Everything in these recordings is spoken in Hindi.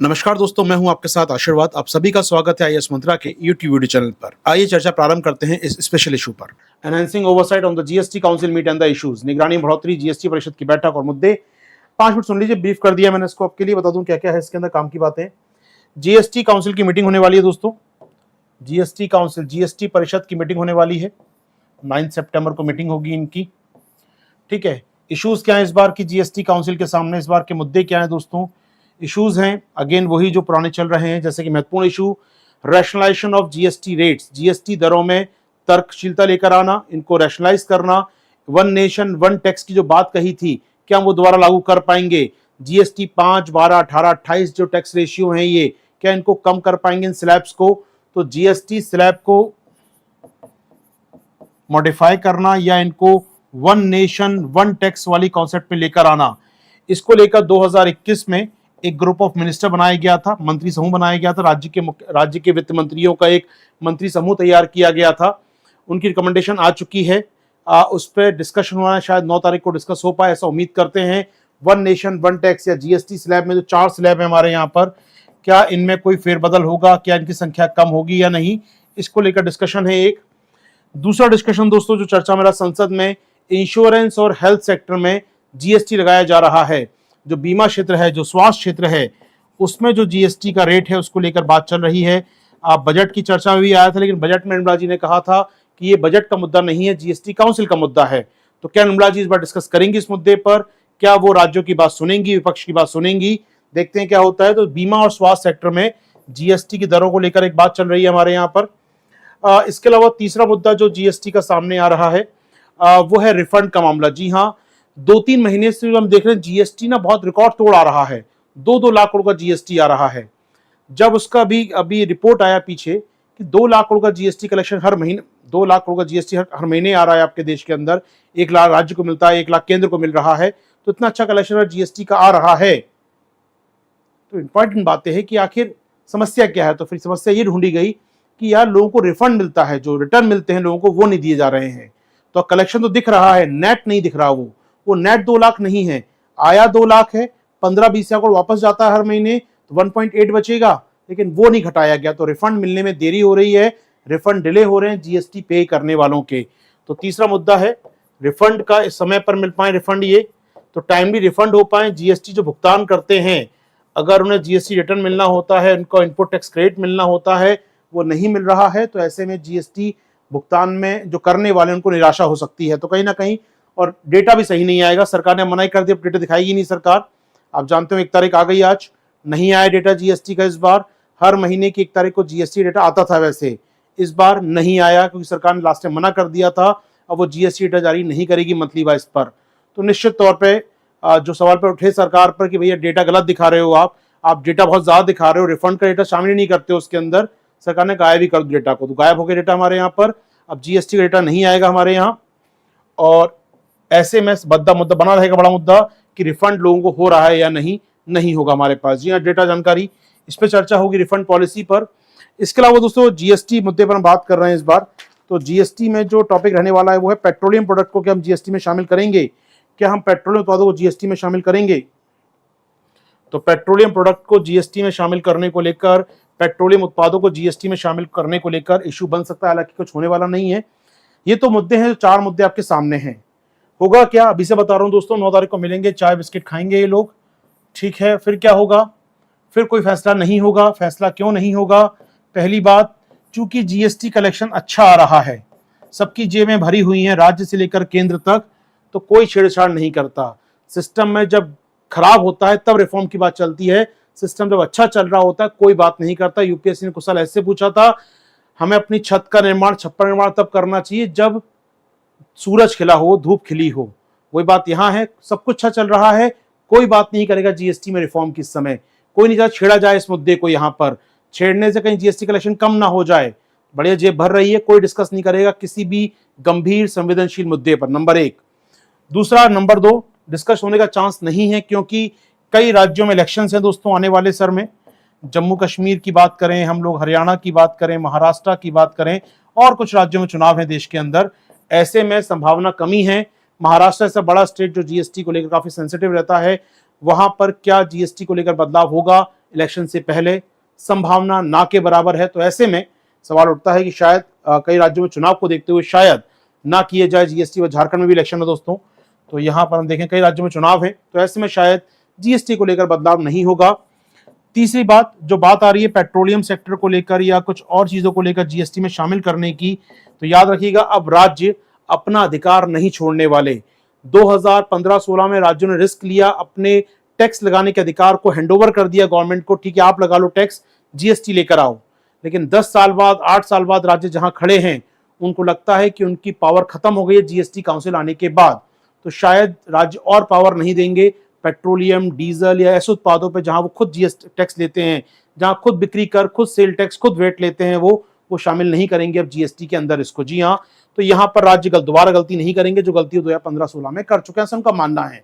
नमस्कार दोस्तों, मैं हूं आपके साथ आशीर्वाद। आप सभी का स्वागत है आईएएस मंत्रा के यूट्यूब वीडियो चैनल पर। आइए चर्चा प्रारंभ करते हैं इस स्पेशल इशू पर। Enhancing oversight on the GST council meet and the issues, निगरानी बढ़ोतरी, जीएसटी परिषद की बैठक और मुद्दे। 5 मिनट सुन लीजिए, ब्रीफ कर दिया मैंने इसको। आपके लिए बता दूं क्या क्या है इसके अंदर काम की बातें। जीएसटी काउंसिल की मीटिंग होने वाली है दोस्तों। जीएसटी काउंसिल, जीएसटी परिषद की मीटिंग होने वाली है। 9 सितंबर को मीटिंग होगी इनकी। ठीक है, इश्यूज क्या है इस बार की जीएसटी काउंसिल के सामने, इस बार के मुद्दे क्या है दोस्तों। इश्यूज हैं अगेन वही जो पुराने चल रहे हैं, जैसे कि महत्वपूर्ण issue rationalisation of GST rates, GST दरों में तर्कशीलता लेकर आना, इनको रैशनलाइज करना। वन नेशन वन टैक्स की जो बात कही थी, क्या वो दोबारा लागू कर पाएंगे। जीएसटी 5, 12, 18, 28 जो टैक्स रेशियो हैं, ये क्या इनको कम कर पाएंगे इन स्लैब्स को। तो जीएसटी स्लैब को मॉडिफाई करना या इनको वन नेशन वन टैक्स वाली कॉन्सेप्ट में लेकर आना, इसको लेकर 2021 में एक ग्रुप ऑफ मिनिस्टर बनाया गया था, मंत्री समूह बनाया गया था। राज्य के वित्त मंत्रियों का एक मंत्री समूह तैयार किया गया था। उनकी रिकमेंडेशन आ चुकी है। उस पर डिस्कशन हुआ है, शायद 9 तारीख को डिस्कस हो पाए, ऐसा उम्मीद करते हैं। वन नेशन वन टैक्स या जीएसटी स्लैब में जो 4 स्लैब है हमारे यहाँ पर, क्या इनमें कोई फेरबदल होगा, क्या इनकी संख्या कम होगी या नहीं, इसको लेकर डिस्कशन है एक। दूसरा डिस्कशन दोस्तों जो चर्चा मेरा संसद में, इंश्योरेंस और हेल्थ सेक्टर में जीएसटी लगाया जा रहा है। जो बीमा क्षेत्र है, जो स्वास्थ्य क्षेत्र है, उसमें जो जीएसटी का रेट है उसको लेकर बात चल रही है। बजट की चर्चा में भी आया था, लेकिन बजट में निर्मला जी ने कहा था कि ये बजट का मुद्दा नहीं है, जीएसटी काउंसिल का मुद्दा है। तो क्या निर्मला जी इस बार डिस्कस करेंगी इस मुद्दे पर, क्या वो राज्यों की बात सुनेंगी, विपक्ष की बात सुनेंगी, देखते हैं क्या होता है। तो बीमा और स्वास्थ्य सेक्टर में जीएसटी की दरों को लेकर एक बात चल रही है हमारे यहाँ पर। इसके अलावा तीसरा मुद्दा जो जीएसटी का सामने आ रहा है वो है रिफंड का मामला। जी हाँ, 2-3 महीने से हम देख रहे हैं जीएसटी ना बहुत रिकॉर्ड तोड़ आ रहा है। 2-2 लाख करोड़ का जीएसटी आ रहा है। जब उसका भी अभी रिपोर्ट आया पीछे कि 2 लाख करोड़ का जीएसटी कलेक्शन हर महीने, 2 लाख करोड़ का जीएसटी हर महीने आ रहा है आपके देश के अंदर। 1 लाख राज्य को मिलता है, 1 लाख केंद्र को मिल रहा है। तो इतना अच्छा कलेक्शन जीएसटी का आ रहा है। तो इंपॉर्टेंट बातें हैं कि आखिर समस्या क्या है। तो फिर समस्या ये ढूंढी गई कि यार लोगों को रिफंड मिलता है, जो रिटर्न मिलते हैं लोगों को वो नहीं दिए जा रहे हैं। तो कलेक्शन तो दिख रहा है, नेट नहीं दिख रहा। वो नेट 2 लाख नहीं है, आया 2 लाख है, 15-20 करोड़ वापस जाता है हर महीने, तो 1.8 बचेगा, लेकिन वो नहीं घटाया गया। तो रिफंड मिलने में देरी हो रही है, रिफंड डिले हो रहे हैं जीएसटी पे करने वालों के। तो तीसरा मुद्दा है रिफंड का, इस समय पर मिल पाए रिफंड, ये तो टाइमली रिफंड हो पाए। जीएसटी जो भुगतान करते हैं, अगर उन्हें जीएसटी रिटर्न मिलना होता है, उनको इनपुट टैक्स क्रेडिट मिलना होता है, वो नहीं मिल रहा है। तो ऐसे में जीएसटी भुगतान में जो करने वाले उनको निराशा हो सकती है। तो कहीं ना कहीं, और डेटा भी सही नहीं आएगा। सरकार ने मना ही कर दिया, डेटा दिखाएगी नहीं सरकार। आप जानते हो 1 तारीख आ गई, आज नहीं आया डेटा जीएसटी का। इस बार हर महीने की 1 तारीख को जीएसटी डेटा आता था, वैसे इस बार नहीं आया क्योंकि सरकार ने लास्ट में मना कर दिया था। अब वो जीएसटी डेटा जारी नहीं करेगी मंथली वाइज पर। तो निश्चित तौर पर जो सवाल पर उठे सरकार पर कि भैया डेटा गलत दिखा रहे हो, आप डेटा बहुत ज्यादा दिखा रहे हो, रिफंड का डेटा शामिल नहीं करते हो उसके अंदर, सरकार ने गायब ही कर दिया डेटा को। तो गायब हो गया डेटा हमारे यहाँ पर। अब जीएसटी का डेटा नहीं आएगा हमारे यहाँ, और ऐसे में मुद्दा बना रहेगा, बड़ा मुद्दा कि रिफंड लोगों को हो रहा है या नहीं होगा हमारे पास। जी हाँ, डेटा जानकारी, इस पर चर्चा होगी, रिफंड पॉलिसी पर। इसके अलावा दोस्तों जीएसटी मुद्दे पर हम बात कर रहे हैं इस बार। तो जीएसटी में जो टॉपिक रहने वाला है वो है पेट्रोलियम प्रोडक्ट को क्या हम जीएसटी में शामिल करेंगे, क्या हम पेट्रोलियम उत्पादों को जीएसटी में शामिल करेंगे। तो पेट्रोलियम प्रोडक्ट को जीएसटी में शामिल करने को लेकर, पेट्रोलियम उत्पादों को जीएसटी में शामिल करने को लेकर इशू बन सकता है, हालांकि कुछ होने वाला नहीं है। ये तो मुद्दे हैं, 4 मुद्दे आपके सामने हैं। होगा क्या, अभी से बता रहा हूं दोस्तों। 9 तारीख को मिलेंगे, चाय बिस्किट खाएंगे ये लोग, ठीक है। फिर क्या होगा, फिर कोई फैसला नहीं होगा। फैसला क्यों नहीं होगा, पहली बात, चूंकि जीएसटी कलेक्शन अच्छा आ रहा है, सबकी जेबें भरी हुई हैं राज्य से लेकर केंद्र तक, तो कोई छेड़छाड़ नहीं करता। सिस्टम में जब खराब होता है तब रिफॉर्म की बात चलती है, सिस्टम जब अच्छा चल रहा होता है कोई बात नहीं करता। यूपीएससी ने कुछ साल ऐसे पूछा था, हमें अपनी छत का निर्माण, छप्पर निर्माण तब करना चाहिए जब सूरज खिला हो, धूप खिली हो। वही बात यहाँ है, सब कुछ अच्छा चल रहा है, कोई बात नहीं करेगा जीएसटी में रिफॉर्म की समय, कोई नहीं चाहता छेड़ा जाए इस मुद्दे को। यहाँ पर छेड़ने से कहीं जीएसटी कलेक्शन कम ना हो जाए, बढ़िया जेब भर रही है, कोई डिस्कस नहीं करेगा किसी भी गंभीर संवेदनशील मुद्दे पर, नंबर 1। दूसरा, नंबर 2, डिस्कस होने का चांस नहीं है क्योंकि कई राज्यों में इलेक्शन है दोस्तों आने वाले सर में। जम्मू कश्मीर की बात करें हम लोग, हरियाणा की बात करें, महाराष्ट्र की बात करें, और कुछ राज्यों में चुनाव है देश के अंदर। ऐसे में संभावना कमी है। महाराष्ट्र ऐसा बड़ा स्टेट जो जीएसटी को लेकर काफी सेंसिटिव रहता है, वहां पर क्या जीएसटी को लेकर बदलाव होगा इलेक्शन से पहले संभावना ना के बराबर है। तो ऐसे में सवाल उठता है कि शायद कई राज्यों में चुनाव को देखते हुए शायद ना किए जाए जीएसटी। व झारखंड में भी इलेक्शन है दोस्तों, तो यहाँ पर हम देखें कई राज्यों में चुनाव है, तो ऐसे में शायद जीएसटी को लेकर बदलाव नहीं होगा। तीसरी बात जो बात आ रही है पेट्रोलियम सेक्टर को लेकर या कुछ और चीजों को लेकर जीएसटी में शामिल करने की, तो याद रखिएगा अब राज्य अपना अधिकार नहीं छोड़ने वाले। 2015-16 में राज्यों ने रिस्क लिया, अपने टैक्स लगाने के अधिकार को हैंडओवर कर दिया गवर्नमेंट को, ठीक है आप लगा लो टैक्स, जीएसटी लेकर आओ। लेकिन 10 साल बाद 8 साल बाद राज्य जहां खड़े हैं उनको लगता है कि उनकी पावर खत्म हो गई है जीएसटी काउंसिल आने के बाद, तो शायद राज्य और पावर नहीं देंगे पेट्रोलियम डीजल या ऐसे उत्पादों पे जहां वो खुद जीएसटी टैक्स लेते हैं, जहां खुद बिक्री कर, खुद सेल टैक्स, खुद वेट लेते हैं, वो शामिल नहीं करेंगे अब जीएसटी के अंदर इसको। जी हाँ, तो यहां पर राज्य दोबारा गलती नहीं करेंगे जो गलती 2015-16 में कर चुके हैं, उनका मानना है।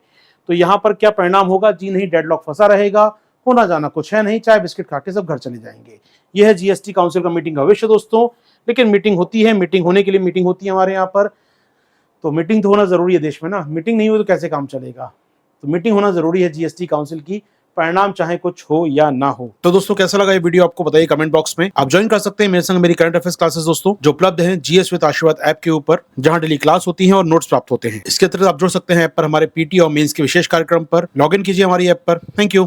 तो यहां पर क्या परिणाम होगा? जी नहीं, डेडलॉक फंसा रहेगा, होना जाना कुछ है नहीं, चाय बिस्किट खा के सब घर चले जाएंगे। यह है जीएसटी काउंसिल का मीटिंग का भविष्य दोस्तों। लेकिन मीटिंग होती है, मीटिंग होने के लिए मीटिंग होती है हमारे यहाँ पर, तो मीटिंग तो होना जरूरी है देश में ना, मीटिंग नहीं हो तो कैसे काम चलेगा? तो मीटिंग होना जरूरी है जीएसटी काउंसिल की, परिणाम चाहे कुछ हो या ना हो। तो दोस्तों कैसा लगा ये वीडियो आपको बताइए कमेंट बॉक्स में। आप ज्वाइन कर सकते हैं मेरे संग मेरी करंट अफेयर्स क्लासेस दोस्तों, जो उपलब्ध हैं जीएस विद आशीर्वाद ऐप के ऊपर, जहां डेली क्लास होती है और नोट्स प्राप्त होते हैं। इसके अतिरिक्त आप जुड़ सकते हैं ऐप पर हमारे पीटी और मेंस के विशेष कार्यक्रम पर। लॉग इन कीजिए हमारी ऐप पर। Thank you.